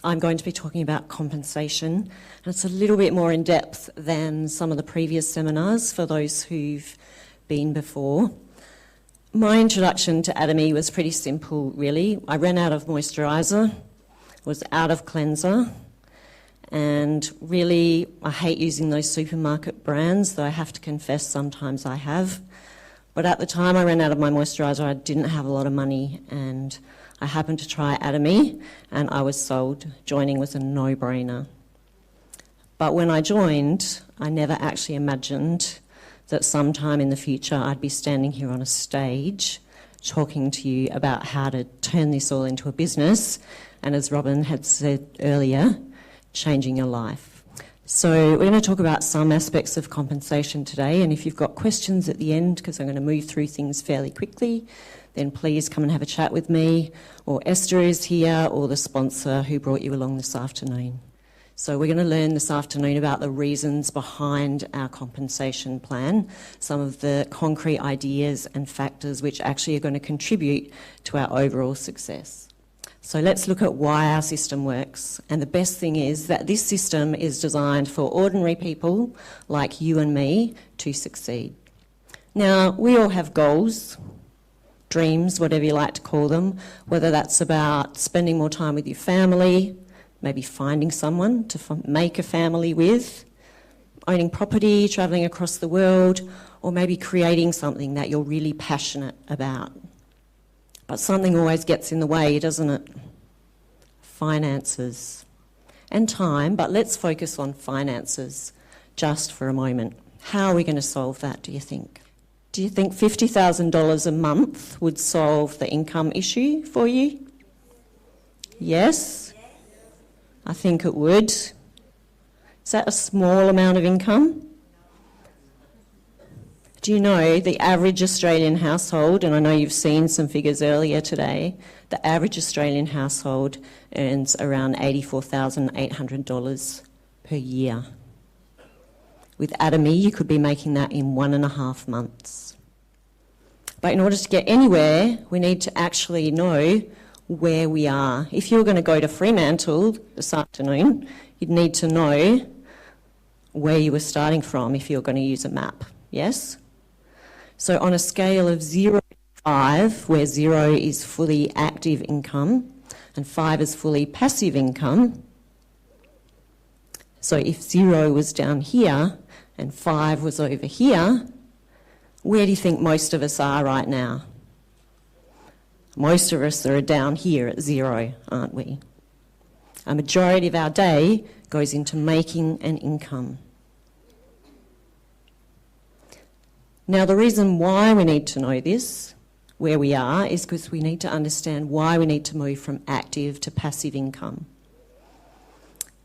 I'm going to be talking about compensation, and it's a little bit more in depth than some of the previous seminars for those who've been before. My introduction to Atomy was pretty simple, really. I ran out of moisturiser, was out of cleanser, and really I hate using those supermarket brands, though I have to confess sometimes I have. But at the time I ran out of my moisturiser, I didn't have a lot of money, and I happened to try Atomy, and I was sold. Joining was a no-brainer. But when I joined, I never actually imagined that sometime in the future I'd be standing here on a stage talking to you about how to turn this all into a business, and as Robin had said earlier, changing your life. So we're going to talk about some aspects of compensation today, and if you've got questions at the end, because I'm going to move through things fairly quickly, then please come and have a chat with me, or Esther is here, or the sponsor who brought you along this afternoon. So we're going to learn this afternoon about the reasons behind our compensation plan, some of the concrete ideas and factors which actually are going to contribute to our overall success. So let's look at why our system works. And the best thing is that this system is designed for ordinary people like you and me to succeed. Now, we all have goals, dreams, whatever you like to call them, whether that's about spending more time with your family, maybe finding someone to make a family with, owning property, travelling across the world, or maybe creating something that you're really passionate about. But something always gets in the way, doesn't it? Finances and time, but let's focus on finances just for a moment. How are we going to solve that, do you think? Do you think $50,000 a month would solve the income issue for you? Yes? I think it would. Is that a small amount of income? Do you know the average Australian household, and I know you've seen some figures earlier today, the average Australian household earns around $84,800 per year. With Atomy, you could be making that in 1.5 months. But in order to get anywhere, we need to actually know where we are. If you're going to go to Fremantle this afternoon, you'd need to know where you were starting from if you're going to use a map, yes? So on a scale of 0 to 5, where 0 is fully active income and 5 is fully passive income, so if 0 was down here and 5 was over here, where do you think most of us are right now? Most of us are down here at 0, aren't we? A majority of our day goes into making an income. Now, the reason why we need to know this, where we are, is because we need to understand why we need to move from active to passive income.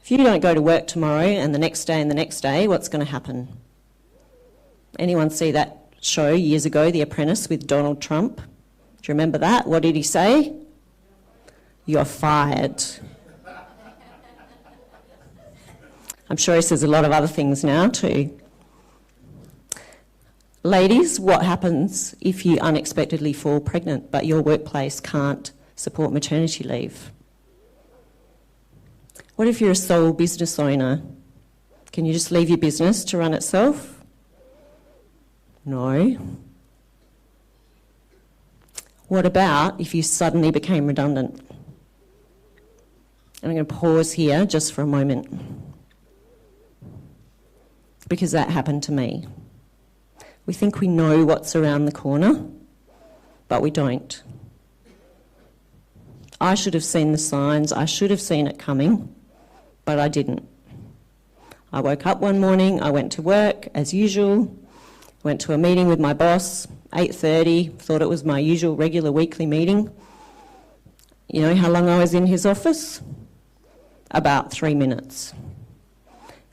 If you don't go to work tomorrow and the next day and the next day, what's going to happen? Anyone see that show years ago, The Apprentice, with Donald Trump? Do you remember that? What did he say? You're fired. I'm sure he says a lot of other things now too. Ladies, what happens if you unexpectedly fall pregnant but your workplace can't support maternity leave? What if you're a sole business owner? Can you just leave your business to run itself? No. What about if you suddenly became redundant? And I'm going to pause here just for a moment, because that happened to me. We think we know what's around the corner, but we don't. I should have seen the signs, I should have seen it coming, but I didn't. I woke up one morning, I went to work as usual, went to a meeting with my boss, 8:30, thought it was my usual regular weekly meeting. You know how long I was in his office? About 3 minutes.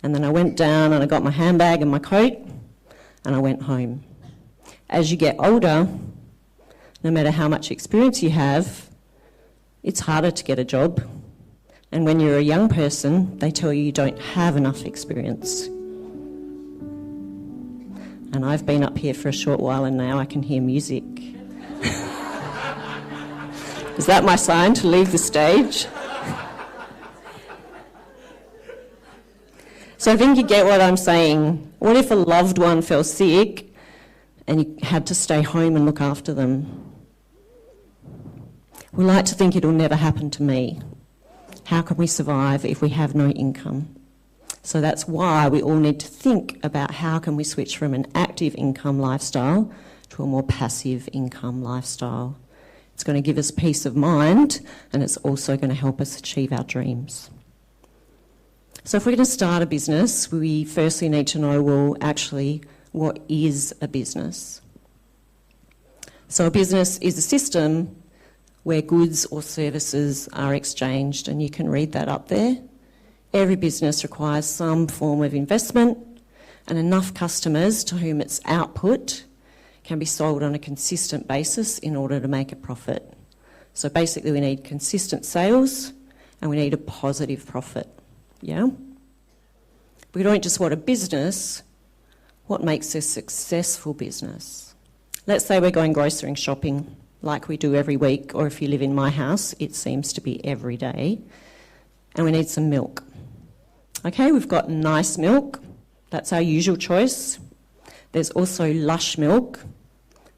And then I went down and I got my handbag and my coat, and I went home. As you get older, no matter how much experience you have, it's harder to get a job. And when you're a young person, they tell you don't have enough experience. And I've been up here for a short while and now I can hear music. Is that my sign to leave the stage? So I think you get what I'm saying. What if a loved one fell sick and you had to stay home and look after them? We like to think it'll never happen to me. How can we survive if we have no income? So that's why we all need to think about how can we switch from an active income lifestyle to a more passive income lifestyle. It's going to give us peace of mind, and it's also going to help us achieve our dreams. So if we're going to start a business, we firstly need to know, well, actually, what is a business? So a business is a system where goods or services are exchanged, and you can read that up there. Every business requires some form of investment and enough customers to whom its output can be sold on a consistent basis in order to make a profit. So basically we need consistent sales and we need a positive profit, yeah? We don't just want a business, what makes a successful business? Let's say we're going grocery shopping like we do every week, or if you live in my house, it seems to be every day, and we need some milk. Okay, we've got nice milk, that's our usual choice. There's also lush milk,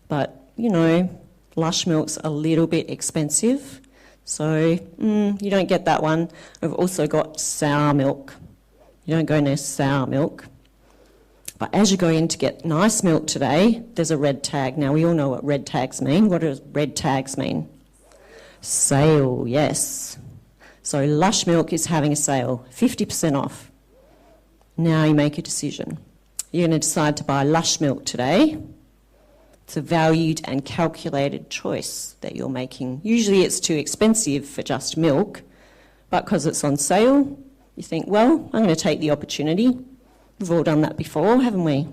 but, you know, lush milk's a little bit expensive, so you don't get that one. We've also got sour milk. You don't go near sour milk. But as you go in to get nice milk today, there's a red tag. Now, we all know what red tags mean. What does red tags mean? Sale, yes. So lush milk is having a sale, 50% off. Now you make a decision. You're going to decide to buy lush milk today. It's a valued and calculated choice that you're making. Usually it's too expensive for just milk, but because it's on sale, you think, well, I'm going to take the opportunity. We've all done that before, haven't we?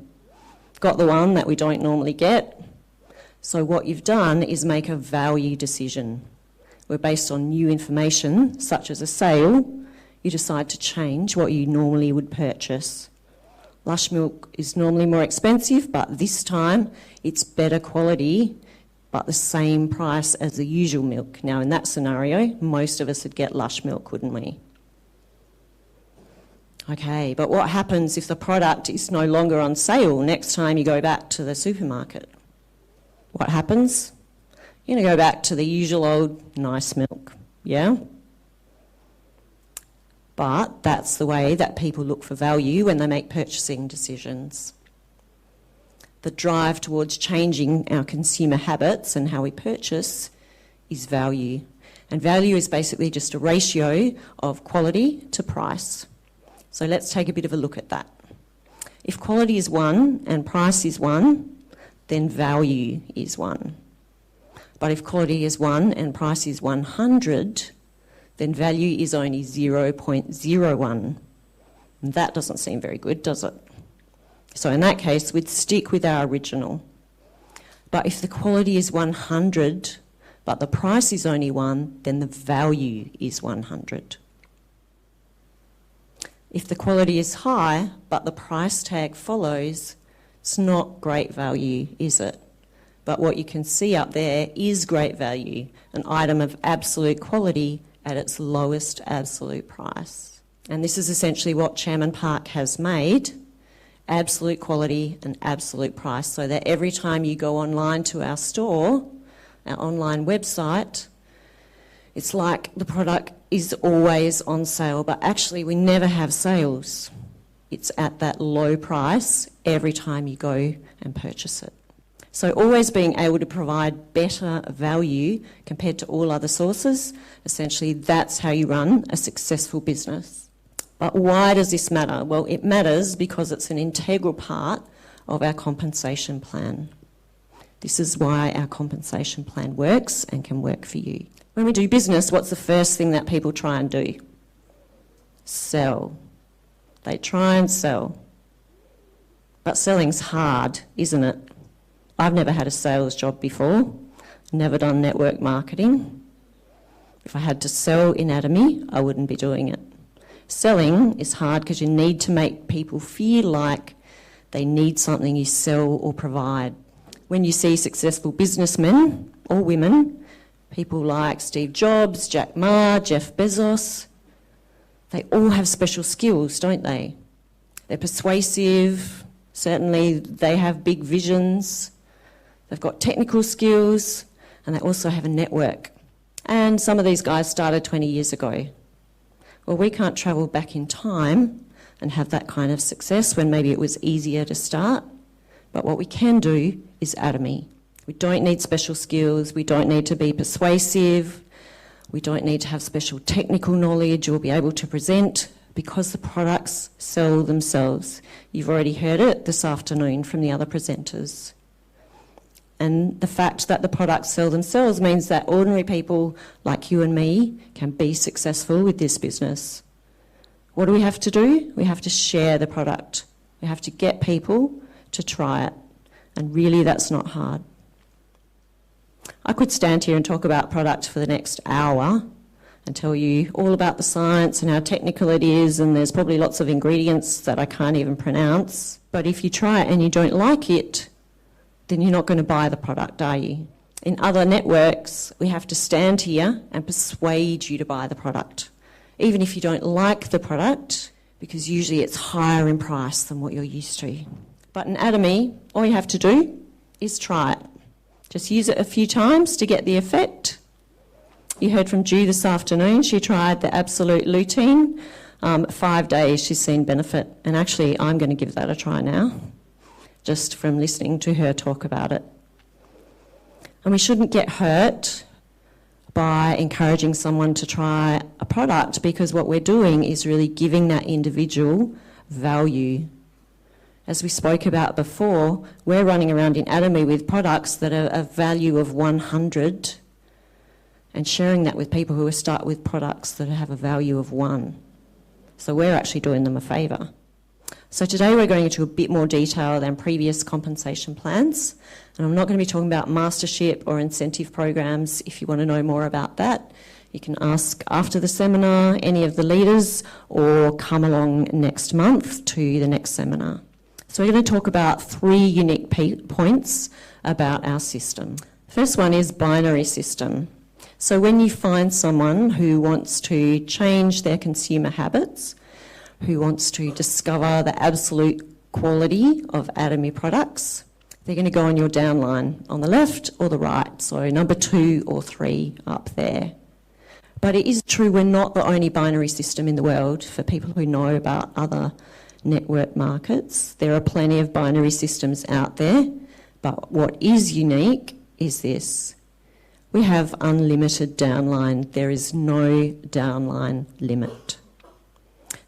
Got the one that we don't normally get. So what you've done is make a value decision, where based on new information, such as a sale, you decide to change what you normally would purchase. Lush milk is normally more expensive, but this time it's better quality, but the same price as the usual milk. Now, in that scenario, most of us would get lush milk, wouldn't we? Okay, but what happens if the product is no longer on sale next time you go back to the supermarket? What happens? You're going to go back to the usual old nice milk, yeah? But that's the way that people look for value when they make purchasing decisions. The drive towards changing our consumer habits and how we purchase is value. And value is basically just a ratio of quality to price. So let's take a bit of a look at that. If quality is 1 and price is 1, then value is 1. But if quality is 1 and price is 100, then value is only 0.01. And that doesn't seem very good, does it? So in that case, we'd stick with our original. But if the quality is 100, but the price is only 1, then the value is 100. If the quality is high, but the price tag follows, it's not great value, is it? But what you can see up there is great value, an item of absolute quality at its lowest absolute price. And this is essentially what Chairman Park has made, absolute quality and absolute price, so that every time you go online to our store, our online website, it's like the product is always on sale, but actually we never have sales. It's at that low price every time you go and purchase it. So always being able to provide better value compared to all other sources, essentially that's how you run a successful business. But why does this matter? Well, it matters because it's an integral part of our compensation plan. This is why our compensation plan works and can work for you. When we do business, what's the first thing that people try and do? Sell. They try and sell. But selling's hard, isn't it? I've never had a sales job before, never done network marketing. If I had to sell in Atomy, I wouldn't be doing it. Selling is hard because you need to make people feel like they need something you sell or provide. When you see successful businessmen or women, people like Steve Jobs, Jack Ma, Jeff Bezos, they all have special skills, don't they? They're persuasive, certainly they have big visions, they've got technical skills, and they also have a network. And some of these guys started 20 years ago. Well, we can't travel back in time and have that kind of success when maybe it was easier to start, but what we can do is Atomy. We don't need special skills, we don't need to be persuasive, we don't need to have special technical knowledge or be able to present, because the products sell themselves. You've already heard it this afternoon from the other presenters. And the fact that the products sell themselves means that ordinary people like you and me can be successful with this business. What do we have to do? We have to share the product. We have to get people to try it. And really, that's not hard. I could stand here and talk about product for the next hour and tell you all about the science and how technical it is, and there's probably lots of ingredients that I can't even pronounce. But if you try it and you don't like it, then you're not going to buy the product, are you? In other networks, we have to stand here and persuade you to buy the product, even if you don't like the product, because usually it's higher in price than what you're used to. But in Atomy, all you have to do is try it. Just use it a few times to get the effect. You heard from Ju this afternoon. She tried the absolute lutein. 5 days she's seen benefit. And actually, I'm going to give that a try now, just from listening to her talk about it. And we shouldn't get hurt by encouraging someone to try a product, because what we're doing is really giving that individual value. As we spoke about before, we're running around in Atomy with products that are a value of 100 and sharing that with people who start with products that have a value of 1. So we're actually doing them a favour. So today we're going into a bit more detail than previous compensation plans, and I'm not going to be talking about mastership or incentive programs. If you want to know more about that, you can ask after the seminar any of the leaders, or come along next month to the next seminar. So we're going to talk about 3 unique points about our system. First one is binary system. So when you find someone who wants to change their consumer habits, who wants to discover the absolute quality of Atomy products, they're going to go on your downline on the left or the right, so number 2 or 3 up there. But it is true we're not the only binary system in the world. For people who know about other network markets, there are plenty of binary systems out there, but what is unique is this. We have unlimited downline. There is no downline limit.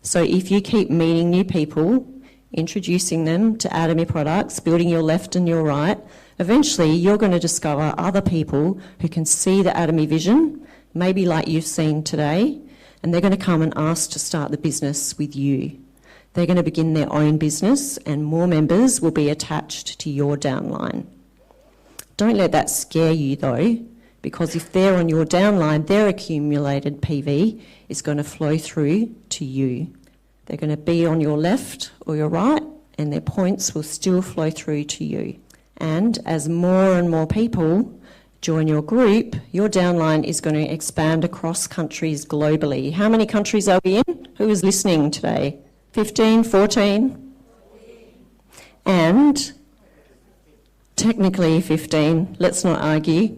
So if you keep meeting new people, introducing them to Atomy products, building your left and your right, eventually you're going to discover other people who can see the Atomy vision, maybe like you've seen today, and they're going to come and ask to start the business with you. They're going to begin their own business, and more members will be attached to your downline. Don't let that scare you though, because if they're on your downline, their accumulated PV is going to flow through to you. They're going to be on your left or your right, and their points will still flow through to you. And as more and more people join your group, your downline is going to expand across countries globally. How many countries are we in? Who is listening today? 15, 14? And technically 15, let's not argue.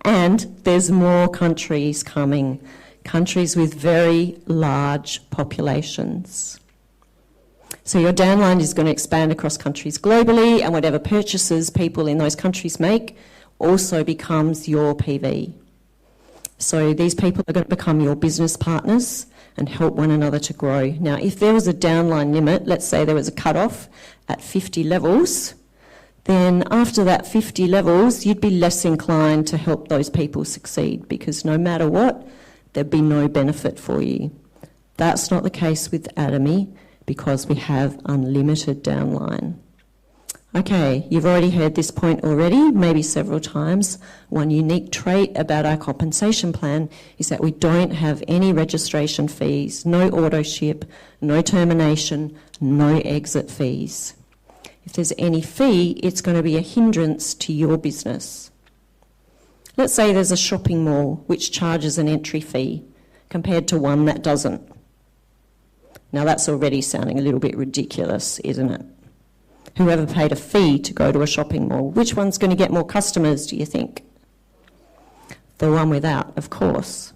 And there's more countries coming, countries with very large populations. So your downline is going to expand across countries globally, and whatever purchases people in those countries make also becomes your PV. So these people are going to become your business partners and help one another to grow. Now, if there was a downline limit, let's say there was a cut-off at 50 levels, then after that 50 levels, you'd be less inclined to help those people succeed, because no matter what, there'd be no benefit for you. That's not the case with Atomy, because we have unlimited downline. Okay, you've already heard this point already, maybe several times. One unique trait about our compensation plan is that we don't have any registration fees, no auto ship, no termination, no exit fees. If there's any fee, it's going to be a hindrance to your business. Let's say there's a shopping mall which charges an entry fee compared to one that doesn't. Now that's already sounding a little bit ridiculous, isn't it? Whoever paid a fee to go to a shopping mall, which one's going to get more customers, do you think? The one without, of course.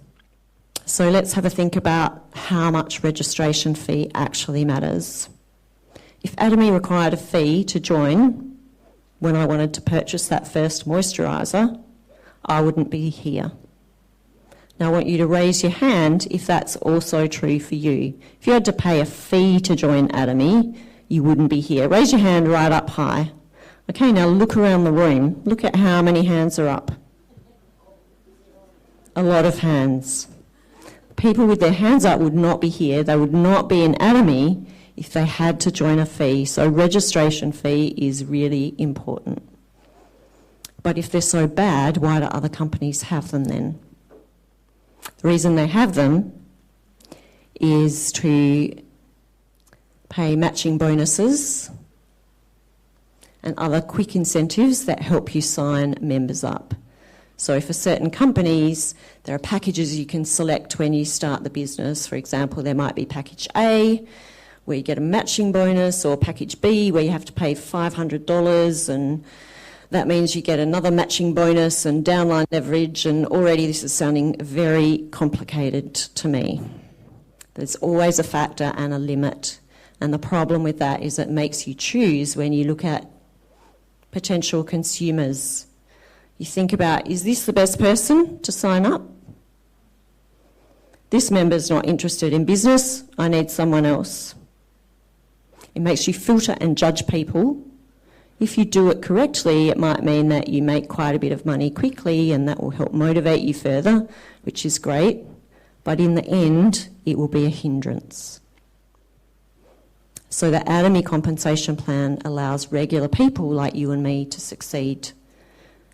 So let's have a think about how much registration fee actually matters. If Atomy required a fee to join when I wanted to purchase that first moisturiser, I wouldn't be here. Now I want you to raise your hand if that's also true for you. If you had to pay a fee to join Atomy, you wouldn't be here. Raise your hand right up high. Okay, now look around the room. Look at how many hands are up. A lot of hands. People with their hands up would not be here. They would not be in Atomy if they had to join a fee. So registration fee is really important. But if they're so bad, why do other companies have them then? The reason they have them is to pay matching bonuses and other quick incentives that help you sign members up. So for certain companies, there are packages you can select when you start the business. For example, there might be package A, where you get a matching bonus, or package B, where you have to pay $500, and that means you get another matching bonus and downline leverage, and already this is sounding very complicated to me. There's always a factor and a limit, and the problem with that is it makes you choose when you look at potential consumers. You think about, is this the best person to sign up? This member's not interested in business, I need someone else. It makes you filter and judge people. If you do it correctly, it might mean that you make quite a bit of money quickly, and that will help motivate you further, which is great. But in the end, it will be a hindrance. So the Atomy compensation plan allows regular people like you and me to succeed.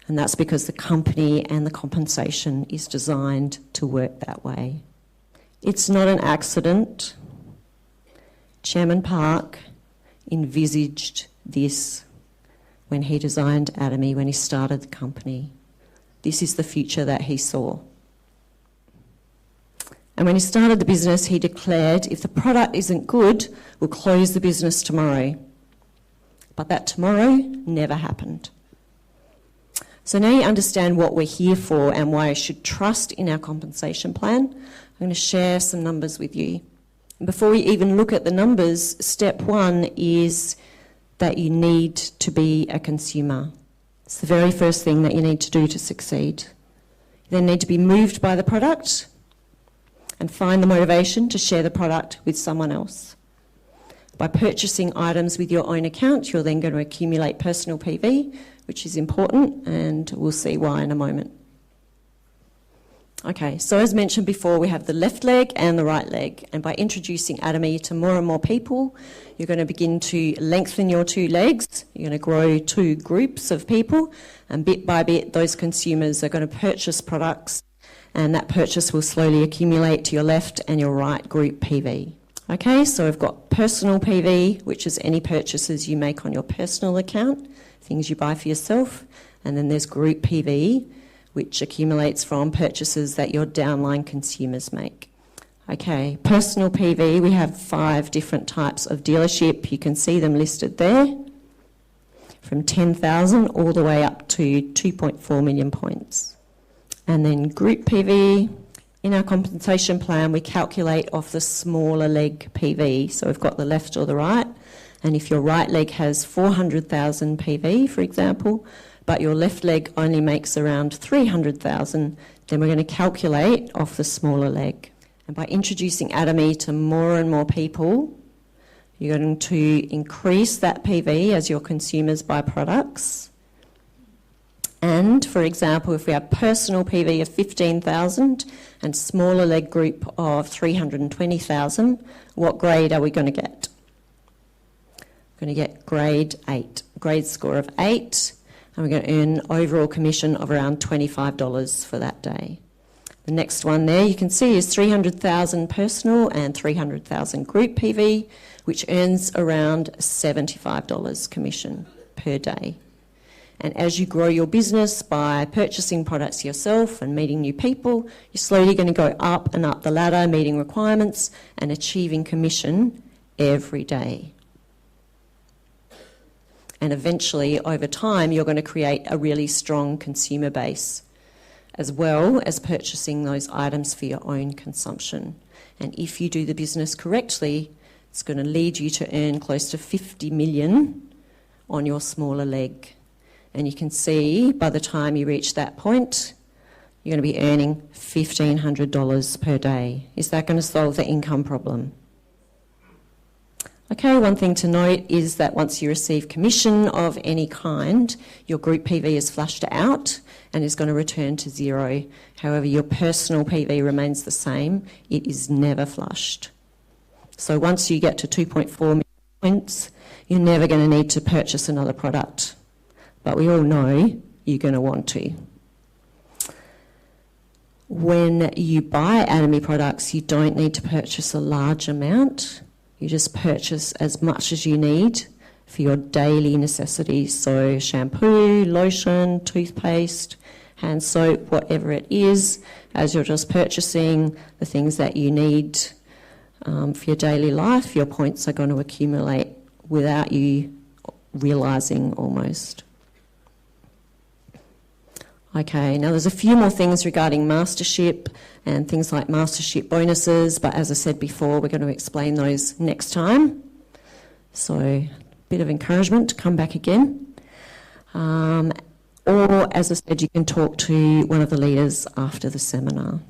And that's because the company and the compensation is designed to work that way. It's not an accident. Chairman Park envisaged this when he designed Atomy, when he started the company. This is the future that he saw. And when he started the business, he declared, if the product isn't good, we'll close the business tomorrow. But that tomorrow never happened. So now you understand what we're here for and why I should trust in our compensation plan. I'm going to share some numbers with you. And before we even look at the numbers, step one is that you need to be a consumer. It's the very first thing that you need to do to succeed. You then need to be moved by the product and find the motivation to share the product with someone else. By purchasing items with your own account, you're then going to accumulate personal PV, which is important, and we'll see why in a moment. Okay, so as mentioned before, we have the left leg and the right leg, and by introducing Atomy to more and more people, you're going to begin to lengthen your two legs. You're going to grow two groups of people, and bit by bit, those consumers are going to purchase products, and that purchase will slowly accumulate to your left and your right group PV. Okay, so we've got personal PV, which is any purchases you make on your personal account, things you buy for yourself, and then there's group PV, which accumulates from purchases that your downline consumers make. Okay, personal PV, we have 5 different types of dealership. You can see them listed there, from 10,000 all the way up to 2.4 million points. And then group PV, in our compensation plan, we calculate off the smaller leg PV. So we've got the left or the right, and if your right leg has 400,000 PV, for example, but your left leg only makes around 300,000, then we're going to calculate off the smaller leg. And by introducing Atomy to more and more people, you're going to increase that PV as your consumers buy products. And, for example, if we have personal PV of 15,000 and smaller leg group of 320,000, what grade are we going to get? We're going to get grade 8, grade score of 8. And we're going to earn overall commission of around $25 for that day. The next one there you can see is 300,000 personal and 300,000 group PV, which earns around $75 commission per day. And as you grow your business by purchasing products yourself and meeting new people, you're slowly going to go up and up the ladder, meeting requirements and achieving commission every day. And eventually, over time, you're going to create a really strong consumer base, as well as purchasing those items for your own consumption. And if you do the business correctly, it's going to lead you to earn close to 50 million on your smaller leg. And you can see by the time you reach that point, you're going to be earning $1,500 per day. Is that going to solve the income problem? Okay, one thing to note is that once you receive commission of any kind, your group PV is flushed out and is going to return to zero. However, your personal PV remains the same. It is never flushed. So once you get to 2.4 million points, you're never going to need to purchase another product. But we all know you're going to want to. When you buy Atomy products, you don't need to purchase a large amount. You just purchase as much as you need for your daily necessities. So shampoo, lotion, toothpaste, hand soap, whatever it is, as you're just purchasing the things that you need for your daily life, your points are going to accumulate without you realising almost. Okay, now there's a few more things regarding mastership and things like mastership bonuses, but as I said before, we're going to explain those next time. So a bit of encouragement to come back again. Or, as I said, you can talk to one of the leaders after the seminar.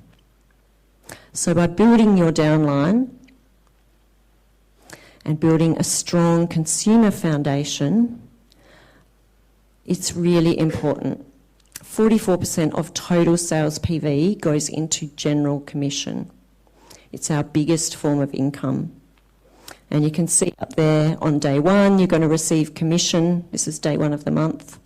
So by building your downline and building a strong consumer foundation, it's really important. 44% of total sales PV goes into general commission. It's our biggest form of income. And you can see up there on day one, you're going to receive commission. This is day one of the month.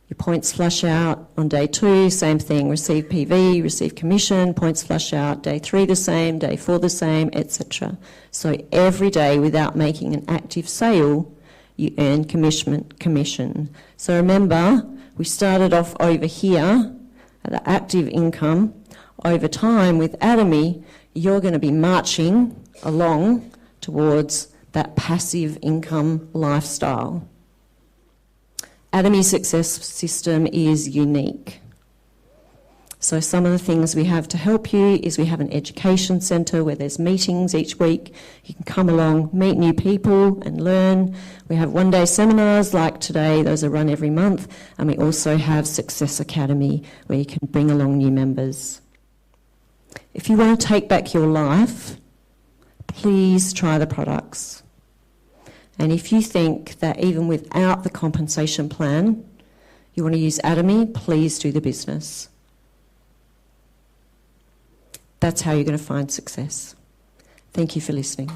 Your points flush out. On day two, same thing, receive PV, receive commission, points flush out. Day three the same, day four the same, etc. So every day without making an active sale, you earn commission. So remember, we started off over here at the active income. Over time with Atomy, you're going to be marching along towards that passive income lifestyle. Atomy's success system is unique. So some of the things we have to help you is we have an education centre where there's meetings each week. You can come along, meet new people and learn. We have one-day seminars like today, those are run every month. And we also have Success Academy where you can bring along new members. If you want to take back your life, please try the products. And if you think that even without the compensation plan, you want to use Atomy, please do the business. That's how you're going to find success. Thank you for listening.